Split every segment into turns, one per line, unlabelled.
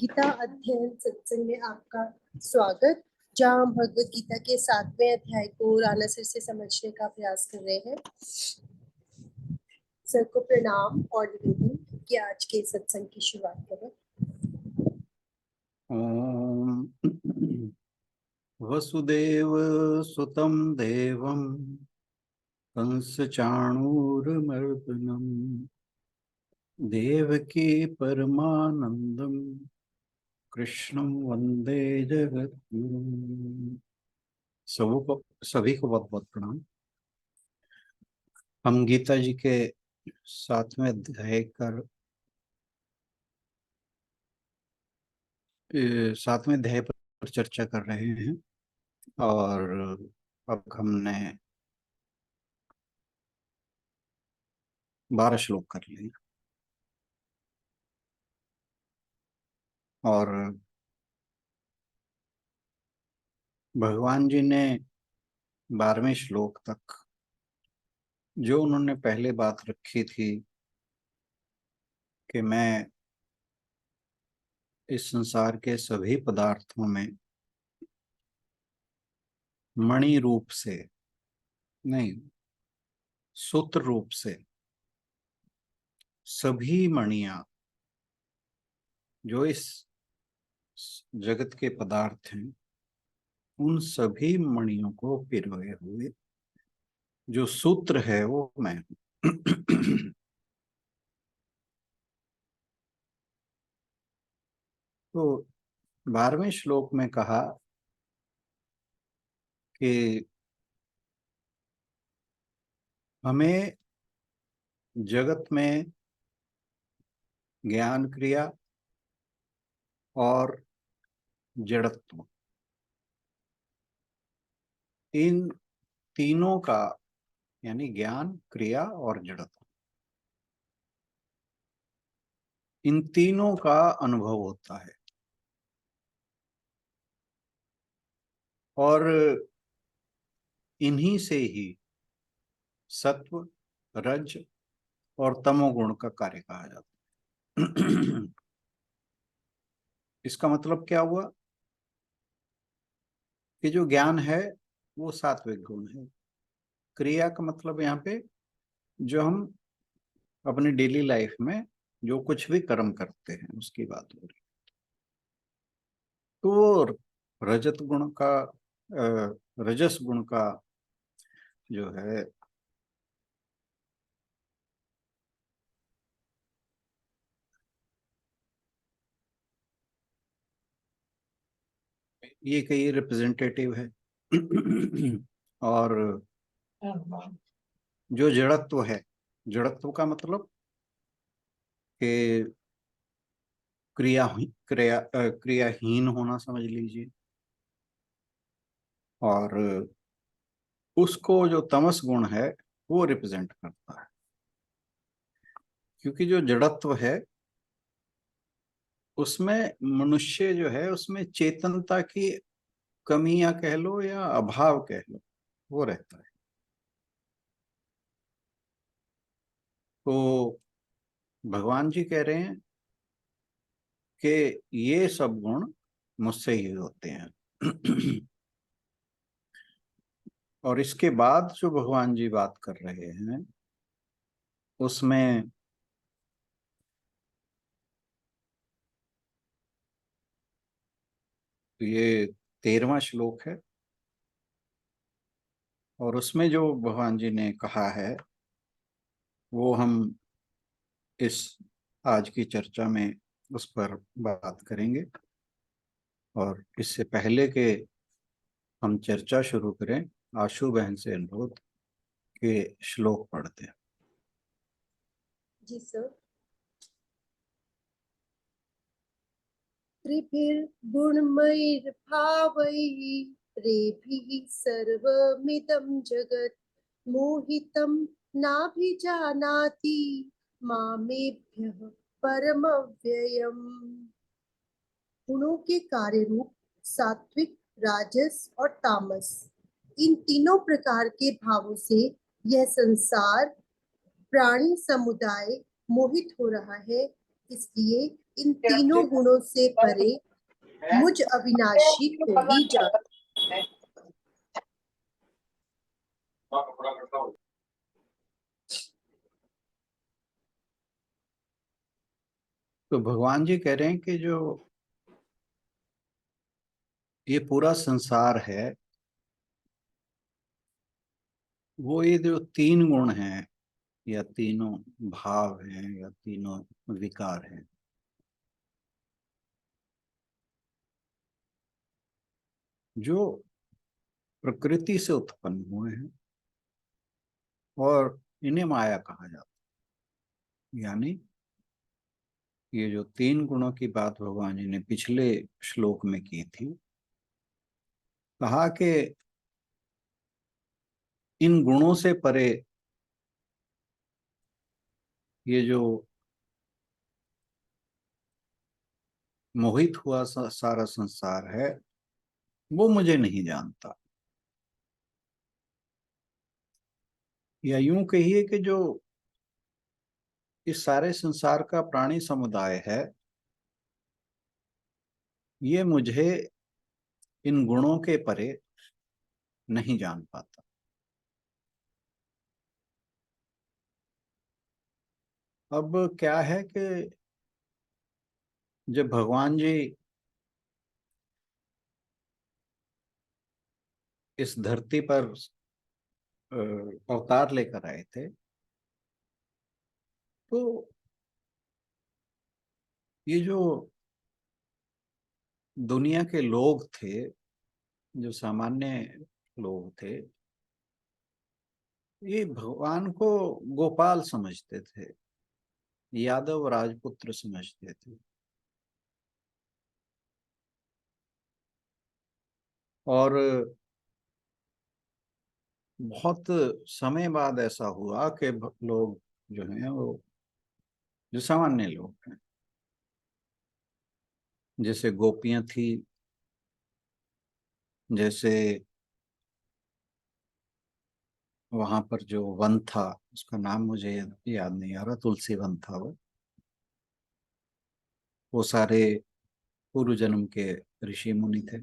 गीता अध्ययन सत्संग में आपका स्वागत। जहाँ हम भगवत गीता के 7वें अध्याय को राना सिर से समझने का प्रयास कर रहे हैं। सर को प्रणाम और निवेदन कि आज के सत्संग की शुरुआत करें।
वसुदेव सुतं देवं कंस चाणूरमर्दनम देवकी परमानंदम कृष्णं वंदे जगद्गुरुम। सभी को बहुत बहुत प्रणाम। हम गीता जी के 7वें अध्याय पर 7वें अध्याय पर चर्चा कर रहे हैं और अब हमने 12 श्लोक कर लिए और भगवान जी ने 12वें श्लोक तक जो उन्होंने पहले बात रखी थी कि मैं इस संसार के सभी पदार्थों में मणि रूप से नहीं, सूत्र रूप से सभी मणियां जो इस जगत के पदार्थ हैं उन सभी मणियों को पिरोए हुए जो सूत्र है वो मैं हूं। तो 12वें श्लोक में कहा कि हमें जगत में ज्ञान क्रिया और जड़त्व, इन तीनों का यानी ज्ञान क्रिया और जड़त्व, इन तीनों का अनुभव होता है और इन्हीं से ही सत्व, रज और तमोगुण का कार्य कहा जाता है। इसका मतलब क्या हुआ कि जो ज्ञान है वो सात्विक गुण है। क्रिया का मतलब यहाँ पे जो हम अपनी डेली लाइफ में जो कुछ भी कर्म करते हैं उसकी बात हो रही। तो रजत गुण का रजस गुण का जो है ये कई रिप्रेजेंटेटिव है। और जो जड़त्व है, जड़त्व का मतलब कि क्रियाहीन होना समझ लीजिए। और उसको जो तमस गुण है वो रिप्रेजेंट करता है, क्योंकि जो जड़त्व है उसमें मनुष्य जो है उसमें चेतनता की कमी या कह लो या अभाव कह लो वो रहता है। तो भगवान जी कह रहे हैं कि ये सब गुण मुझसे ही होते हैं। और इसके बाद जो भगवान जी बात कर रहे हैं उसमें ये 13वां श्लोक है और उसमें जो भगवान जी ने कहा है वो हम इस आज की चर्चा में उस पर बात करेंगे। और इससे पहले के हम चर्चा शुरू करें, आशु बहन से अनुरोध के श्लोक पढ़ते हैं।
जी सर। त्रिभिर्गुणमयैर्भावैः प्रेभिः सर्वमिदं जगत् मोहितं नाभिजानाति मामेभ्यः परमव्ययम्। गुणों के कार्य रूप सात्विक, राजस और तामस, इन तीनों प्रकार के भावों से यह संसार प्राणी समुदाय मोहित हो रहा है। इसलिए इन तीनों गुणों से परे मुझ अविनाशी को ही जान।
तो भगवान जी कह रहे हैं कि जो ये पूरा संसार है, वो ये जो तीन गुण हैं या तीनों भाव हैं या तीनों विकार हैं, जो प्रकृति से उत्पन्न हुए हैं और इन्हें माया कहा जाता है। यानी ये जो तीन गुणों की बात भगवान जी ने पिछले श्लोक में की थी, कहा कि इन गुणों से परे ये जो मोहित हुआ सारा संसार है, वो मुझे नहीं जानता। या यूं कहिए कि जो इस सारे संसार का प्राणी समुदाय है, ये मुझे इन गुणों के परे नहीं जान पाता। अब क्या है कि जब भगवान जी इस धरती पर अवतार लेकर आए थे, तो ये जो दुनिया के लोग थे, जो सामान्य लोग थे, ये भगवान को गोपाल समझते थे, यादव राजपुत्र समझते थे। और बहुत समय बाद ऐसा हुआ कि लोग जो हैं वो जो सामान्य लोग हैं, जैसे गोपियां थी, जैसे वहां पर जो वन था, उसका नाम मुझे याद नहीं आ रहा, तुलसी वन था वो सारे पूर्व जन्म के ऋषि मुनि थे।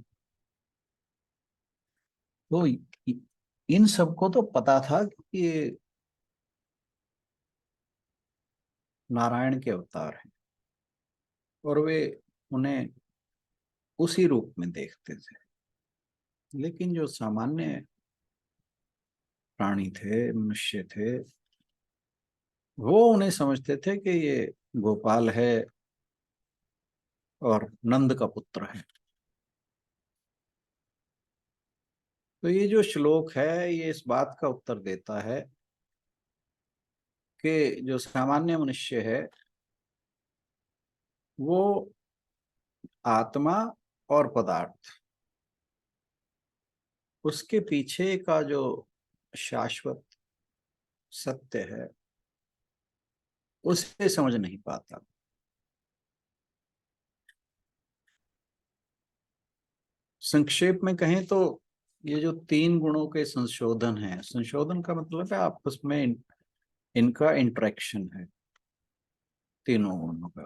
तो इन सबको तो पता था कि ये नारायण के अवतार हैं, और वे उन्हें उसी रूप में देखते थे। लेकिन जो सामान्य प्राणी थे, मनुष्य थे, वो उन्हें समझते थे कि ये गोपाल है और नंद का पुत्र है। तो ये जो श्लोक है, ये इस बात का उत्तर देता है कि जो सामान्य मनुष्य है, वो आत्मा और पदार्थ, उसके पीछे का जो शाश्वत सत्य है, उसे समझ नहीं पाता। संक्षेप में कहें तो ये जो तीन गुणों के संशोधन है, संशोधन का मतलब है आपस में इनका इंटरेक्शन है, तीनों गुणों का।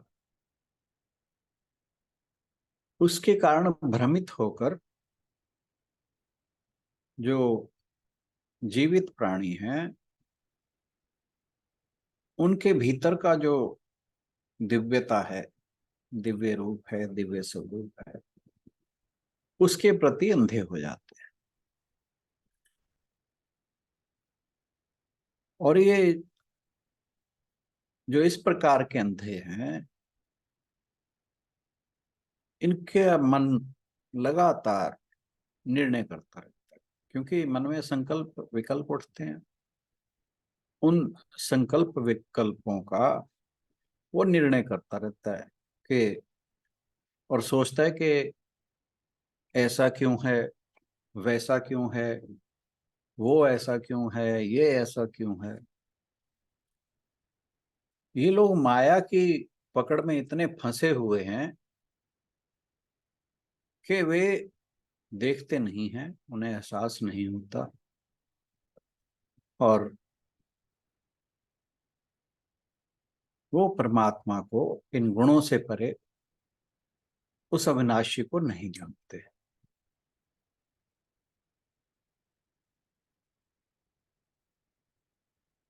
उसके कारण भ्रमित होकर जो जीवित प्राणी हैं, उनके भीतर का जो दिव्यता है, दिव्य रूप है, दिव्य स्वरूप है, उसके प्रति अंधे हो जाते हैं। और ये जो इस प्रकार के अंधे हैं, इनके मन लगातार निर्णय करता रहता है, क्योंकि मन में संकल्प विकल्प उठते हैं। उन संकल्प विकल्पों का वो निर्णय करता रहता है कि, और सोचता है कि ऐसा क्यों है, वैसा क्यों है, वो ऐसा क्यों है, ये ऐसा क्यों है। ये लोग माया की पकड़ में इतने फंसे हुए हैं कि वे देखते नहीं हैं, उन्हें एहसास नहीं होता। और वो परमात्मा को, इन गुणों से परे, उस अविनाशी को नहीं जानते।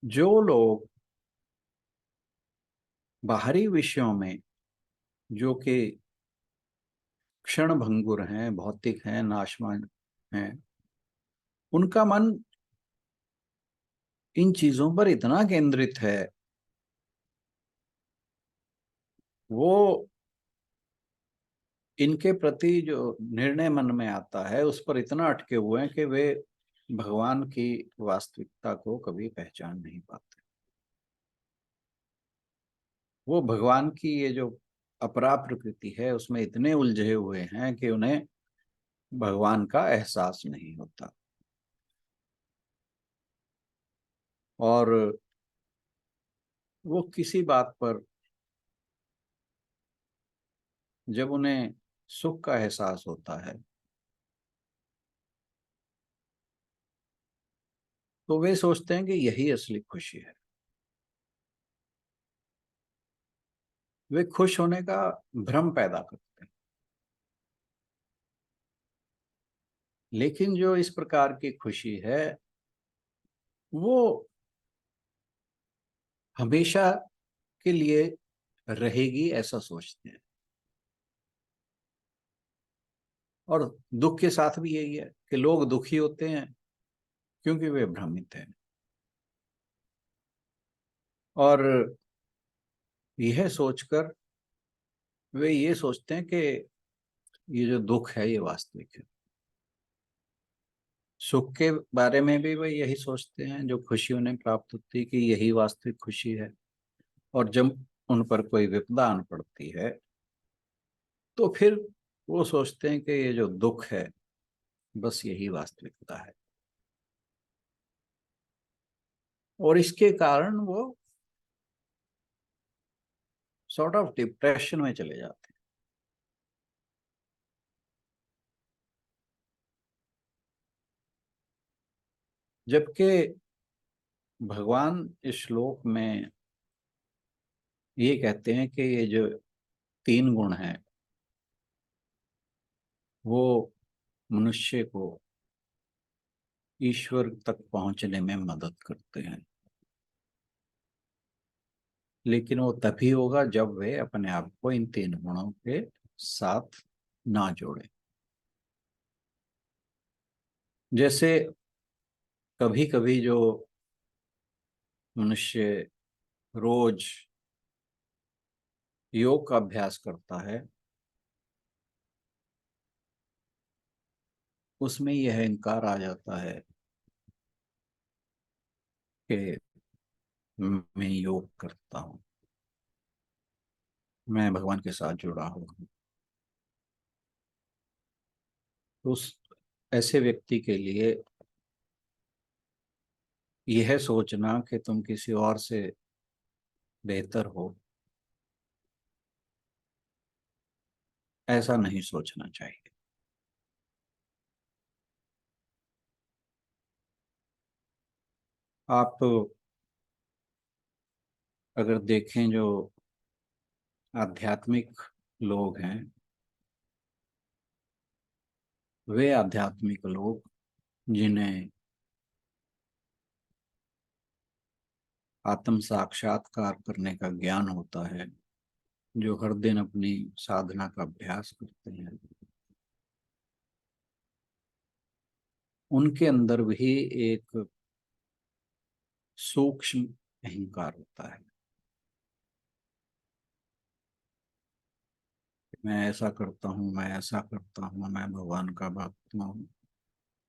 जो लोग बाहरी विषयों में, जो कि क्षण भंगुर हैं, भौतिक हैं, नाशवान हैं, उनका मन इन चीजों पर इतना केंद्रित है, वो इनके प्रति जो निर्णय मन में आता है उस पर इतना अटके हुए हैं कि वे भगवान की वास्तविकता को कभी पहचान नहीं पाते। वो भगवान की ये जो अपरा प्रकृति है उसमें इतने उलझे हुए हैं कि उन्हें भगवान का एहसास नहीं होता। और वो किसी बात पर जब उन्हें सुख का एहसास होता है तो वे सोचते हैं कि यही असली खुशी है। वे खुश होने का भ्रम पैदा करते हैं। लेकिन जो इस प्रकार की खुशी है वो हमेशा के लिए रहेगी, ऐसा सोचते हैं। और दुख के साथ भी यही है कि लोग दुखी होते हैं क्योंकि वे भ्रमित हैं। और यह सोचकर वे ये सोचते हैं कि ये जो दुख है ये वास्तविक है। सुख के बारे में भी वे यही सोचते हैं, जो खुशी उन्हें प्राप्त होती है, कि यही वास्तविक खुशी है। और जब उन पर कोई विपदा आन पड़ती है तो फिर वो सोचते हैं कि ये जो दुख है बस यही वास्तविकता है। और इसके कारण वो सॉर्ट ऑफ डिप्रेशन में चले जाते हैं। जबकि भगवान इस श्लोक में ये कहते हैं कि ये जो तीन गुण हैं वो मनुष्य को ईश्वर तक पहुंचने में मदद करते हैं। लेकिन वो तभी होगा जब वे अपने आप को इन तीन गुणों के साथ ना जोड़े। जैसे कभी कभी जो मनुष्य रोज योग का अभ्यास करता है उसमें यह अहंकार आ जाता है कि मैं योग करता हूँ, मैं भगवान के साथ जुड़ा हुआ हूँ। तो उस ऐसे व्यक्ति के लिए यह सोचना कि तुम किसी और से बेहतर हो, ऐसा नहीं सोचना चाहिए। आप अगर देखें जो आध्यात्मिक लोग हैं, वे आध्यात्मिक लोग जिन्हें आत्म साक्षात्कार करने का ज्ञान होता है, जो हर दिन अपनी साधना का अभ्यास करते हैं, उनके अंदर भी एक सूक्ष्म अहंकार होता है। मैं ऐसा करता हूँ, मैं ऐसा करता हूँ, मैं भगवान का भक्त हूँ,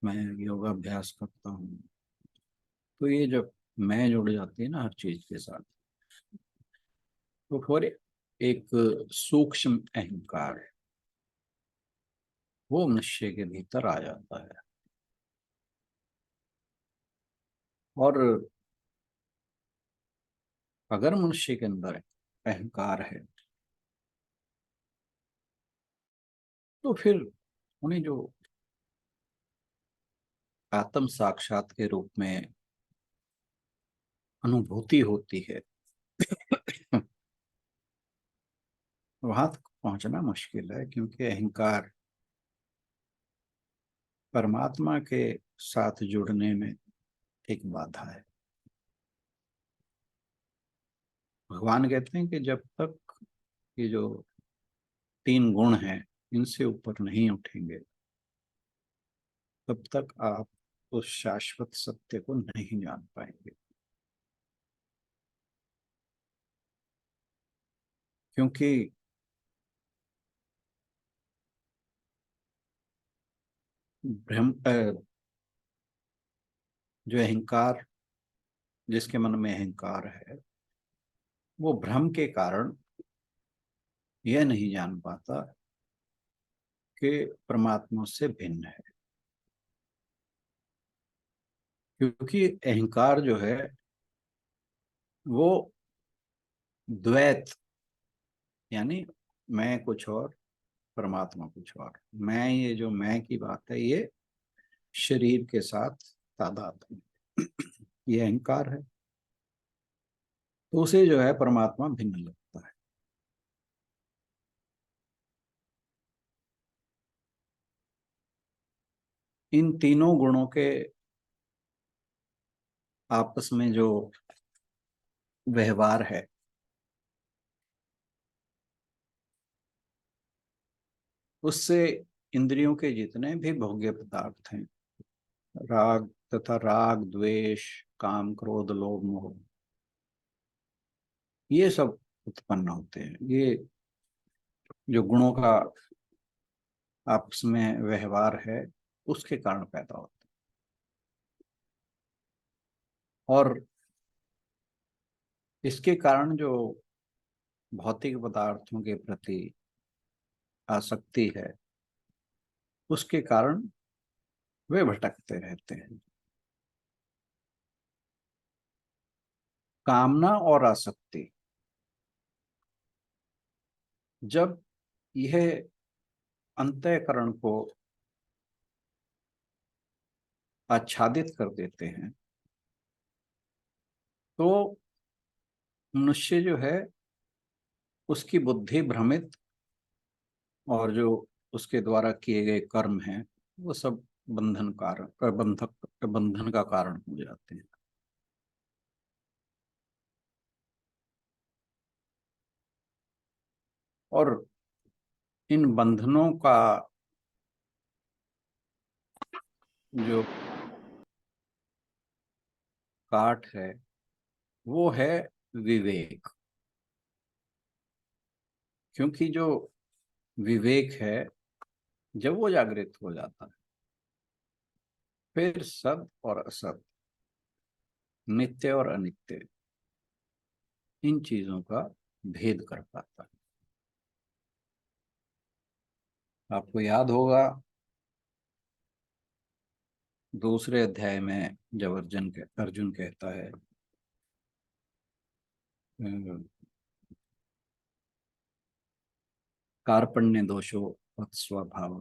मैं योगाभ्यास करता हूँ। तो ये जब मैं जुड़ जाती है ना हर चीज के साथ, तो फिर एक सूक्ष्म अहंकार है वो मनुष्य के भीतर आ जाता है। और अगर मनुष्य के अंदर अहंकार है तो फिर उन्हें जो आत्म साक्षात के रूप में अनुभूति होती है वहां तक पहुंचना मुश्किल है, क्योंकि अहंकार परमात्मा के साथ जुड़ने में एक बाधा है। भगवान कहते हैं कि जब तक ये जो 3 गुण हैं इनसे ऊपर नहीं उठेंगे, तब तक आप उस शाश्वत सत्य को नहीं जान पाएंगे। क्योंकि ब्रह्म जो अहंकार, जिसके मन में अहंकार है, वो भ्रम के कारण यह नहीं जान पाता कि परमात्मा से भिन्न है। क्योंकि अहंकार जो है वो द्वैत, यानी मैं कुछ और परमात्मा कुछ और, मैं, ये जो मैं की बात है ये शरीर के साथ तादात्म्य ये अहंकार है, तो उसे जो है परमात्मा भिन्न लगता है। इन तीनों गुणों के आपस में जो व्यवहार है, उससे इंद्रियों के जितने भी भोग्य पदार्थ हैं, राग तथा राग द्वेष काम क्रोध लोभ मोह, ये सब उत्पन्न होते हैं। ये जो गुणों का आपस में व्यवहार है उसके कारण पैदा होते हैं। और इसके कारण जो भौतिक पदार्थों के प्रति आसक्ति है, उसके कारण वे भटकते रहते हैं। कामना और आसक्ति जब यह अंतःकरण को आच्छादित कर देते हैं, तो मनुष्य जो है उसकी बुद्धि भ्रमित, और जो उसके द्वारा किए गए कर्म हैं वो सब बंधन का कारण हो जाते हैं। और इन बंधनों का जो काट है वो है विवेक। क्योंकि जो विवेक है, जब वो जागृत हो जाता है, फिर सत और असत, नित्य और अनित्य, इन चीजों का भेद कर पाता है। आपको याद होगा दूसरे अध्याय में जब अर्जुन कहता है कार्पण्य दोषो तत् स्वभाव,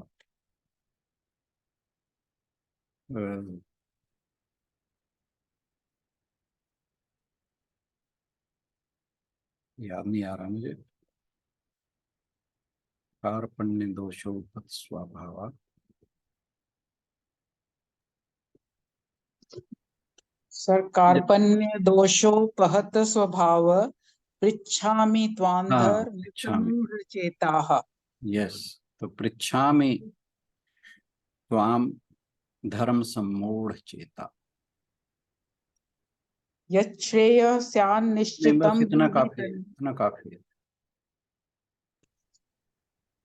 याद नहीं आ रहा मुझे, कार्पण्य दोषो तत् स्वभाव।
सर, कार्पण्य दोषोपहत स्वभाव पृच्छामि त्वां
हाँ,
धर्म
पृच्छामि,
सम्मूढ़ चेताः।
यस। तो पृच्छामि त्वाम धर्म सम्मूढ़ चेता। नहीं, बस
यच्छ्रेयस्यान्निश्चितं
इतना
ब्रूहि
काफी है, इतना काफी है।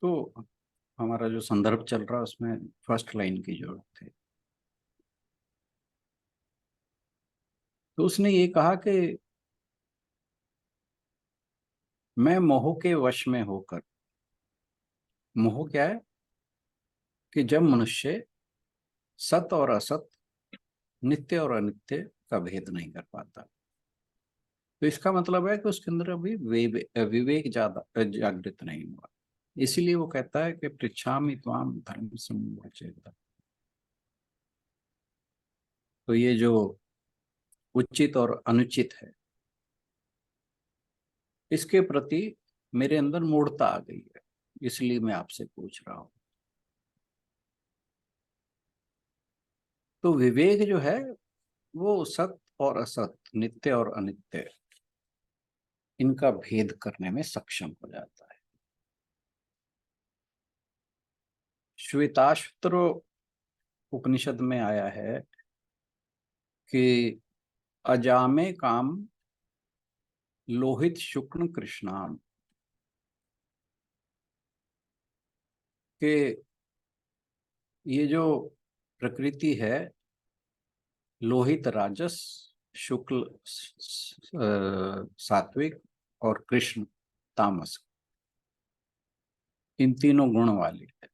तो हमारा जो संदर्भ चल रहा है उसमें फर्स्ट लाइन की जरूरत है। तो उसने ये कहा कि मैं मोह के वश में होकर, मोह क्या है कि जब मनुष्य सत और असत, नित्य और अनित्य का भेद नहीं कर पाता, तो इसका मतलब है कि उसके अंदर अभी विवेक ज्यादा जागृत नहीं हुआ। इसीलिए वो कहता है कि पृच्छामि त्वाम धर्म सम्मूढ़ चेता। तो ये जो उचित और अनुचित है, इसके प्रति मेरे अंदर मूढ़ता आ गई है, इसलिए मैं आपसे पूछ रहा हूं। तो विवेक जो है वो सत्य और असत्य, नित्य और अनित्य, इनका भेद करने में सक्षम हो जाता है। श्वेताश्वत्र उपनिषद में आया है कि अजामे काम लोहित शुक्ल कृष्णाम, के ये जो प्रकृति है लोहित राजस, शुक्ल सात्विक और कृष्ण तामस, इन तीनों गुण वाली है।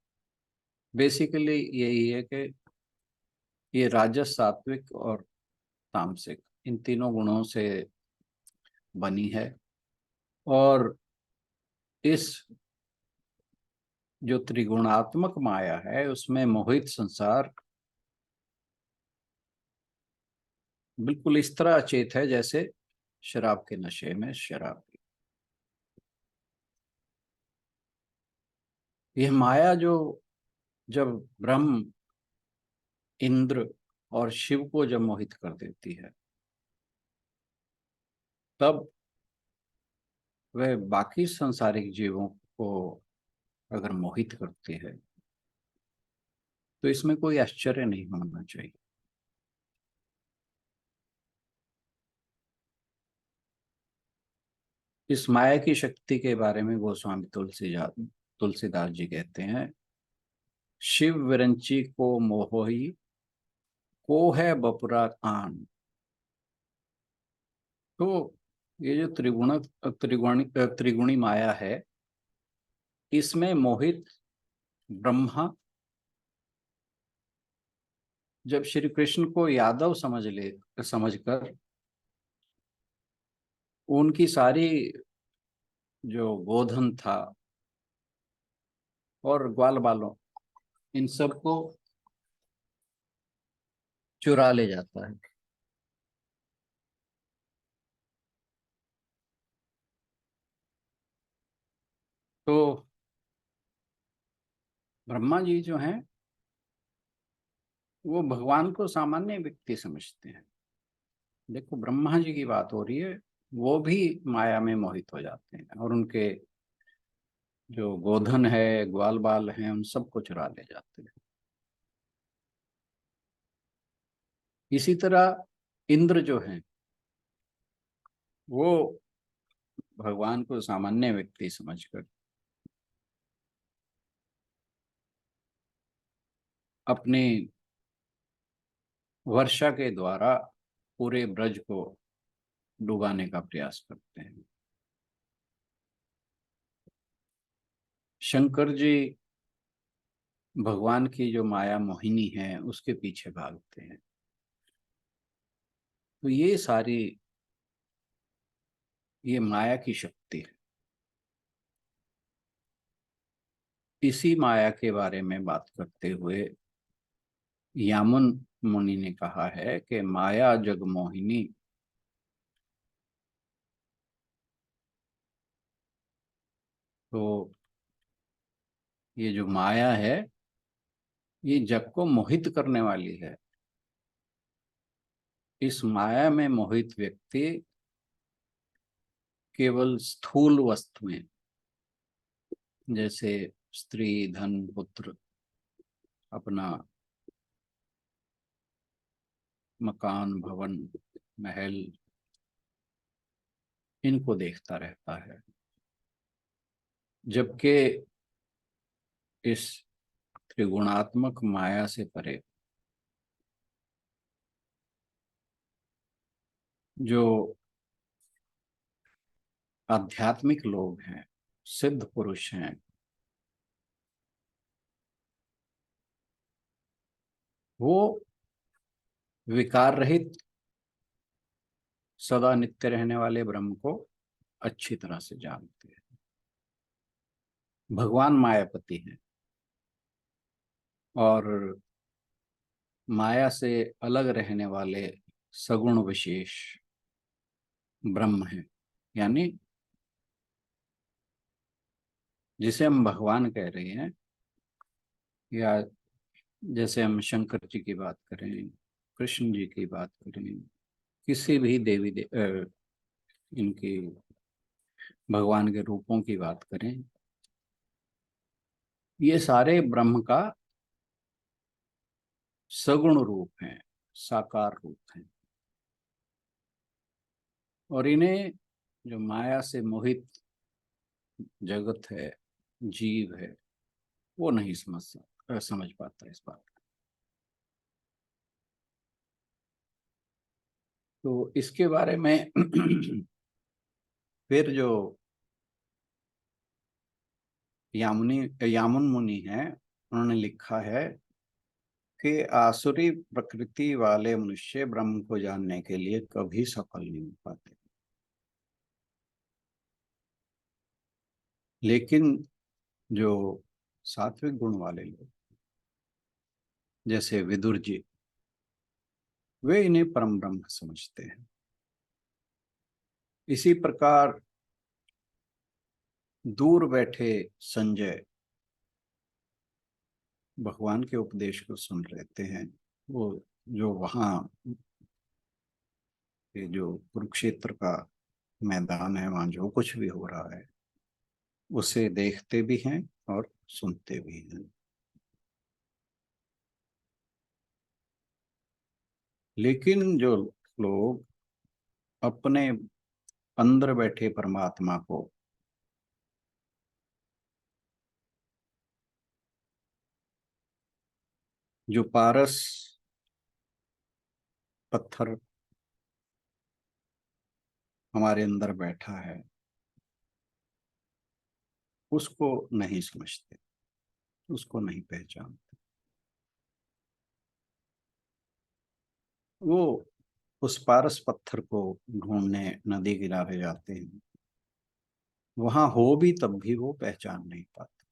बेसिकली यही है कि ये राजस, सात्विक और तामसिक, इन तीनों गुणों से बनी है। और इस जो त्रिगुणात्मक माया है उसमें मोहित संसार बिल्कुल इस तरह अचेत है जैसे शराब के नशे में शराब। यह माया जो जब ब्रह्म, इंद्र और शिव को जब मोहित कर देती है, तब वह बाकी सांसारिक जीवों को अगर मोहित करती है तो इसमें कोई आश्चर्य नहीं होना चाहिए। इस माया की शक्ति के बारे में गोस्वामी तुलसीदास जी कहते हैं, शिव विरंची को मोहोही को है बपुरा आन। तो ये जो त्रिगुणी माया है, इसमें मोहित ब्रह्मा जब श्री कृष्ण को यादव समझकर उनकी सारी जो गोधन था और ग्वाल बालों, इन सब को चुरा ले जाता है। तो ब्रह्मा जी जो हैं वो भगवान को सामान्य व्यक्ति समझते हैं। देखो ब्रह्मा जी की बात हो रही है, वो भी माया में मोहित हो जाते हैं और उनके जो गोधन है, ग्वाल बाल हैं, उन सबको चुरा ले जाते हैं। इसी तरह इंद्र जो हैं वो भगवान को सामान्य व्यक्ति समझकर अपनी वर्षा के द्वारा पूरे ब्रज को डुबाने का प्रयास करते हैं। शंकर जी भगवान की जो माया मोहिनी है उसके पीछे भागते हैं। तो ये सारी ये माया की शक्ति है। इसी माया के बारे में बात करते हुए यामुन मुनि ने कहा है कि माया जगमोहिनी, तो ये जो माया है ये जग को मोहित करने वाली है। इस माया में मोहित व्यक्ति केवल स्थूल वस्तुएं जैसे स्त्री, धन, पुत्र, अपना मकान, भवन, महल, इनको देखता रहता है। जबकि इस त्रिगुणात्मक माया से परे जो आध्यात्मिक लोग हैं, सिद्ध पुरुष हैं, वो विकार रहित सदा नित्य रहने वाले ब्रह्म को अच्छी तरह से जानते हैं। भगवान मायापति हैं और माया से अलग रहने वाले सगुण विशेष ब्रह्म हैं। यानी जिसे हम भगवान कह रहे हैं, या जैसे हम शंकर जी की बात करें, कृष्ण जी की बात करें, किसी भी इनकी भगवान के रूपों की बात करें, ये सारे ब्रह्म का सगुण रूप हैं, साकार रूप हैं। और इन्हें जो माया से मोहित जगत है, जीव है, वो नहीं समझ पाता इस बात को। तो इसके बारे में फिर जो यामुन मुनि है, उन्होंने लिखा है कि आसुरी प्रकृति वाले मनुष्य ब्रह्म को जानने के लिए कभी सफल नहीं हो पाते, लेकिन जो सात्विक गुण वाले लोग जैसे विदुर जी, वे इन्हें परम ब्रह्म समझते हैं। इसी प्रकार दूर बैठे संजय भगवान के उपदेश को सुन रहते हैं। वो जो वहाँ ये जो कुरुक्षेत्र का मैदान है, वहाँ जो कुछ भी हो रहा है उसे देखते भी हैं और सुनते भी हैं। लेकिन जो लोग अपने अंदर बैठे परमात्मा को जो पारस पत्थर हमारे अंदर बैठा है, उसको नहीं समझते, उसको नहीं पहचानते, वो उस पारस पत्थर को ढूंढने नदी किनारे जाते हैं। वहां हो भी तब भी वो पहचान नहीं पाते,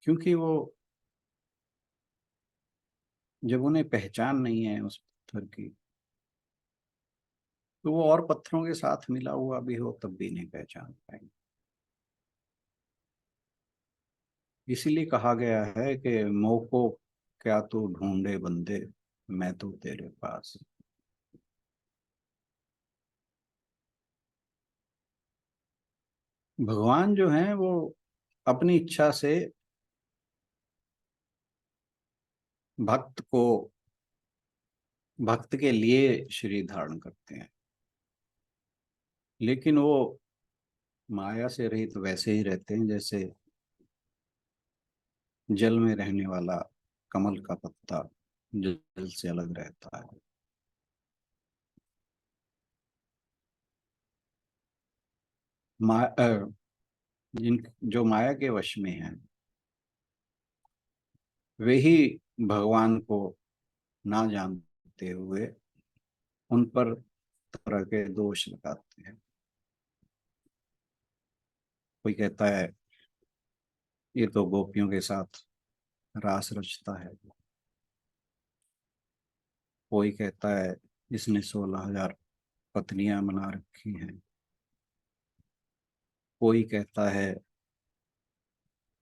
क्योंकि वो जब उन्हें पहचान नहीं है उस पत्थर की, तो वो और पत्थरों के साथ मिला हुआ भी हो तब भी नहीं पहचान पाएंगे। इसीलिए कहा गया है कि मोह को क्या तू ढूंढे बंदे, मैं तो तेरे पास। भगवान जो हैं वो अपनी इच्छा से भक्त को भक्त के लिए शरीर धारण करते हैं, लेकिन वो माया से रहित तो वैसे ही रहते हैं जैसे जल में रहने वाला कमल का पत्ता जो जल से अलग रहता है। मा जिन जो माया के वश में हैं, वे ही भगवान को ना जानते हुए उन पर तरह के दोष लगाते हैं। कोई कहता है ये तो गोपियों के साथ रास रचता है, कोई कहता है इसने 16,000 पत्नियां बना रखी हैं, कोई कहता है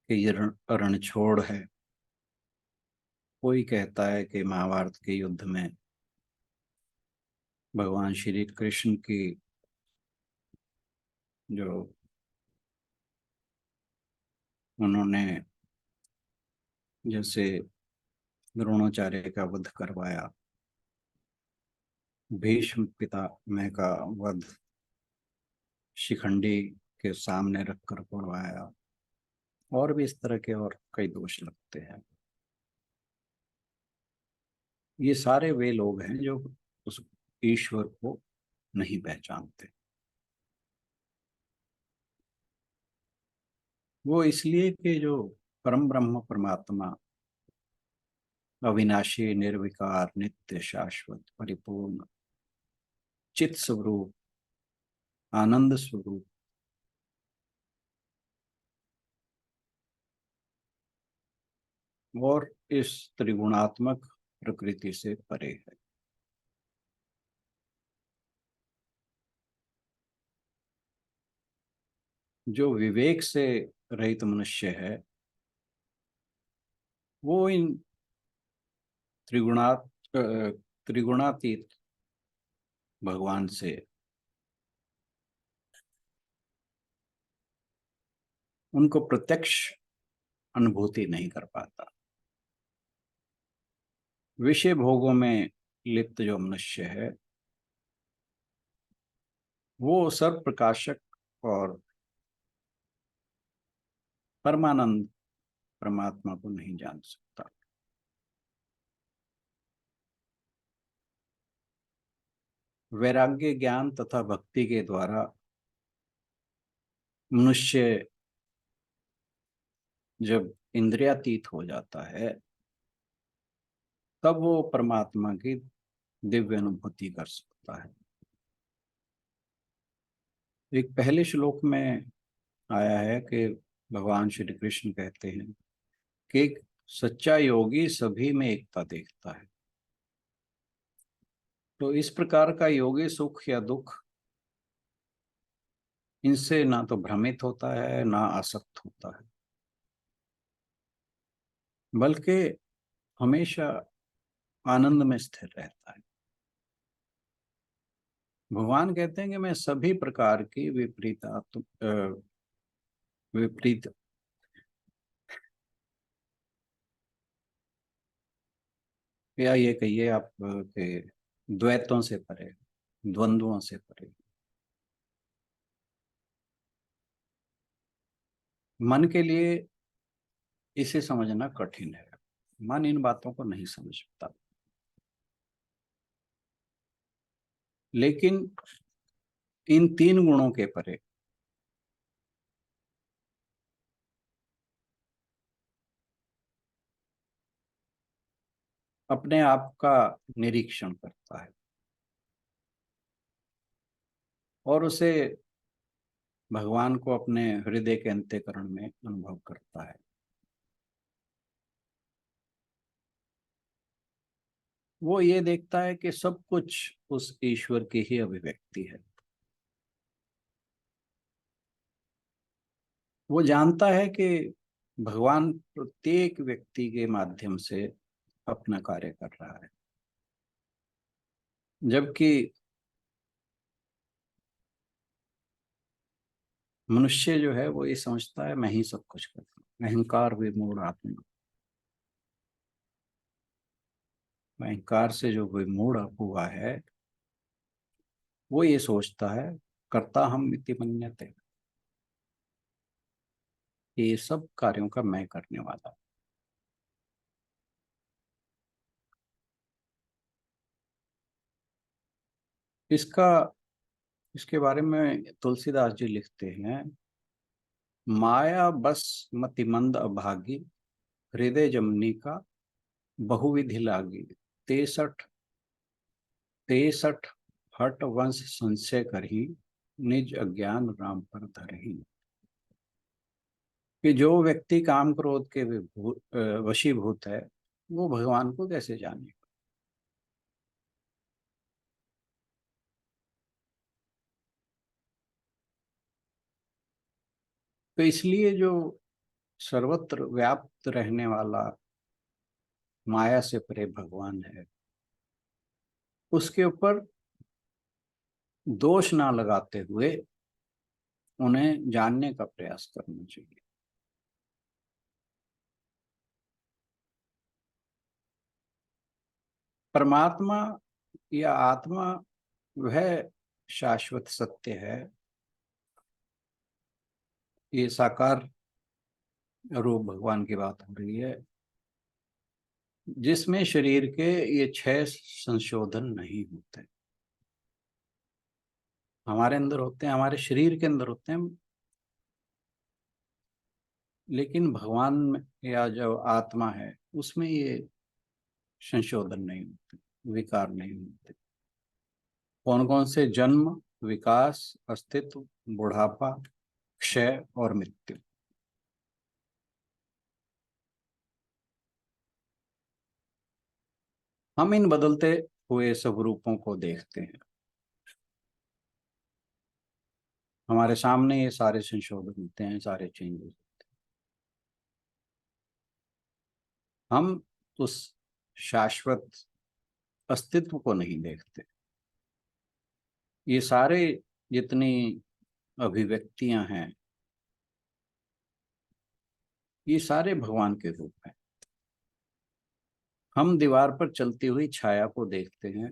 कि ये रणछोड़ है, कोई कहता है कि महाभारत के युद्ध में भगवान श्री कृष्ण की जो उन्होंने जैसे द्रोणाचार्य का वध करवाया, भीष्म पितामह का वध शिखंडी के सामने रखकर करवाया, और भी इस तरह के और कई दोष लगते हैं। ये सारे वे लोग हैं जो उस ईश्वर को नहीं पहचानते। वो इसलिए कि जो परम ब्रह्म परमात्मा अविनाशी, निर्विकार, नित्य, शाश्वत, परिपूर्ण, चित स्वरूप, आनंद स्वरूप, और इस त्रिगुणात्मक प्रकृति से परे है। जो विवेक से रहित मनुष्य है वो इन त्रिगुणा त्रिगुणातीत भगवान से उनको प्रत्यक्ष अनुभूति नहीं कर पाता। विषय भोगों में लिप्त जो मनुष्य है वो सर्व प्रकाशक और परमानंद परमात्मा को नहीं जान सकता। वैराग्य, ज्ञान तथा भक्ति के द्वारा मनुष्य जब इंद्रियातीत हो जाता है तब वो परमात्मा की दिव्य अनुभूति कर सकता है। एक पहले श्लोक में आया है कि भगवान श्री कृष्ण कहते हैं कि एक सच्चा योगी सभी में एकता देखता है। तो इस प्रकार का योगी सुख या दुख इनसे ना तो भ्रमित होता है ना आसक्त होता है, बल्कि हमेशा आनंद में स्थिर रहता है। भगवान कहते हैं कि मैं सभी प्रकार की विपरीत या ये कहिए आप के द्वैतों से परे, द्वंद्वों से परे। मन के लिए इसे समझना कठिन है। मन इन बातों को नहीं समझता, लेकिन इन तीन गुणों के परे अपने आप का निरीक्षण करता है और उसे भगवान को अपने हृदय के अंतःकरण में अनुभव करता है। वो ये देखता है कि सब कुछ उस ईश्वर की ही अभिव्यक्ति है। वो जानता है कि भगवान प्रत्येक व्यक्ति के माध्यम से अपना कार्य कर रहा है, जबकि मनुष्य जो है वो ये समझता है मैं ही सब कुछ करता हूँ। अहंकार विमूढ़ आत्मा, अहंकार से जो विमूढ़ हुआ है वो ये सोचता है कर्ता हम इति मन्यते, ये सब कार्यों का मैं करने वाला हूं। इसके बारे में तुलसीदास जी लिखते हैं, माया बस मति मंद अभागी, हृदय जमनी का बहुविधि लागी, तेसठ तेसठ हट वंश संशय करही, निज अज्ञान राम पर धरही। कि जो व्यक्ति काम क्रोध के वशीभूत है वो भगवान को कैसे जाने। तो इसलिए जो सर्वत्र व्याप्त रहने वाला माया से परे भगवान है उसके ऊपर दोष ना लगाते हुए उन्हें जानने का प्रयास करना चाहिए। परमात्मा या आत्मा वह शाश्वत सत्य है, ये साकार रूप भगवान की बात हो रही है, जिसमें शरीर के ये 6 संशोधन नहीं होते। हमारे अंदर होते हैं, हमारे शरीर के अंदर होते हैं, लेकिन भगवान में या जो आत्मा है उसमें ये संशोधन नहीं होते, विकार नहीं होते। कौन कौन से? जन्म, विकास, अस्तित्व, बुढ़ापा, क्षय और मृत्यु। हम इन बदलते हुए सब रूपों को देखते हैं। हमारे सामने ये सारे संशोधन होते हैं, सारे चेंजेस होते हैं। हम उस शाश्वत अस्तित्व को नहीं देखते। ये सारे जितनी अभिव्यक्तियां हैं, ये सारे भगवान के रूप हैं। हम दीवार पर चलती हुई छाया को देखते हैं,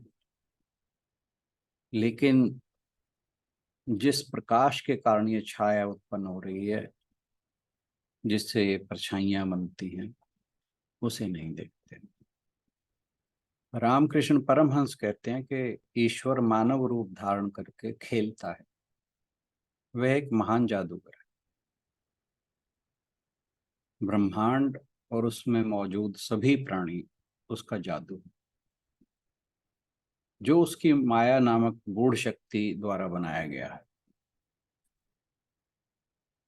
लेकिन जिस प्रकाश के कारण ये छाया उत्पन्न हो रही है, जिससे ये परछाइयां बनती हैं, उसे नहीं देखते। रामकृष्ण परमहंस कहते हैं कि ईश्वर मानव रूप धारण करके खेलता है। वह एक महान जादूगर है। ब्रह्मांड और उसमें मौजूद सभी प्राणी उसका जादू है, जो उसकी माया नामक गूढ़ शक्ति द्वारा बनाया गया है।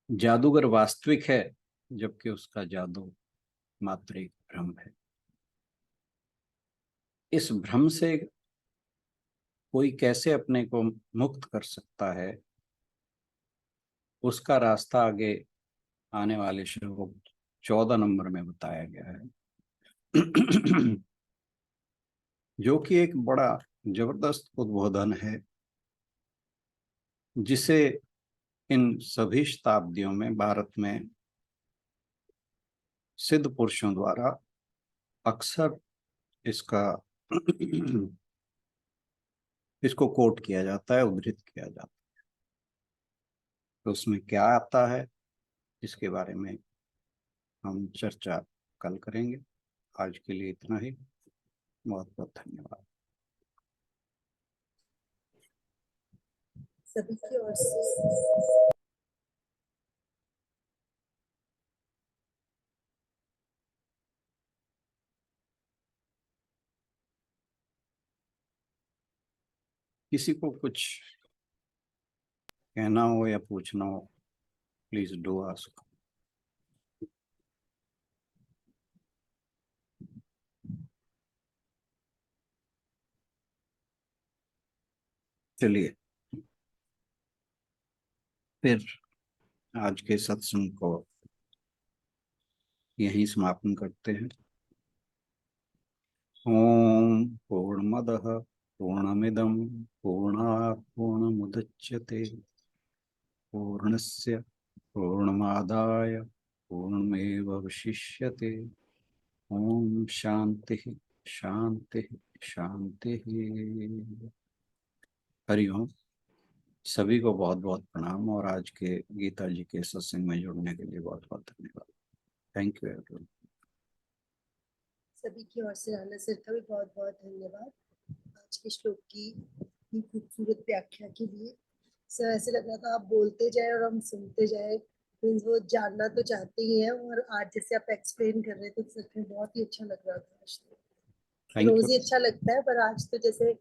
जादूगर वास्तविक है, जबकि उसका जादू मात्र एक भ्रम है। इस भ्रम से कोई कैसे अपने को मुक्त कर सकता है, उसका रास्ता आगे आने वाले श्लोक 14 नंबर में बताया गया है, जो कि एक बड़ा जबरदस्त उद्बोधन है, जिसे इन सभी शताब्दियों में भारत में सिद्ध पुरुषों द्वारा अक्सर इसको कोट किया जाता है, उद्धृत किया जाता है। तो उसमें क्या आता है, इसके बारे में हम चर्चा कल करेंगे। आज के लिए इतना ही। बहुत बहुत धन्यवाद।
सभी की ओर से
किसी को कुछ कहना हो या पूछना हो, प्लीज डू आस्क। चलिए फिर आज के सत्संग को यहीं समापन करते हैं। ओम पूर्णमदः पूर्णमिदं पूर्णात् पूर्णमुदच्यते पूर्णस्य पूर्णमादाय पूर्णमेवावशिष्यते। ओम शांति शांति शांति। हरि ओम। सभी को बहुत बहुत प्रणाम और आज के गीता जी के सत्संग में जुड़ने के लिए बहुत बहुत धन्यवाद। Thank you everyone.
सभी की ओर से राणा सर का भी बहुत बहुत धन्यवाद आज के श्लोक की खूबसूरत व्याख्या के लिए। सर ऐसे लग रहा था आप बोलते जाए और हम सुनते जाए, वो जानना तो चाहते ही हैं। और आज जैसे आप एक्सप्लेन कर रहे थे सच में बहुत ही अच्छा लग रहा था। आज तो रोज ही अच्छा लगता है, पर आज तो जैसे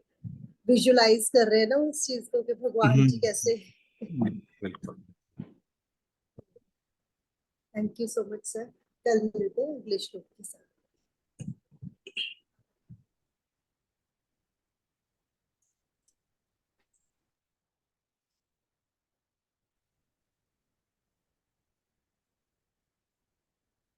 विजुलाइज कर रहे हैं ना उस चीज को कि भगवान जी कैसे।
बिल्कुल।
Thank you so much sir. कल मिलते हैं अगले श्लोक के साथ।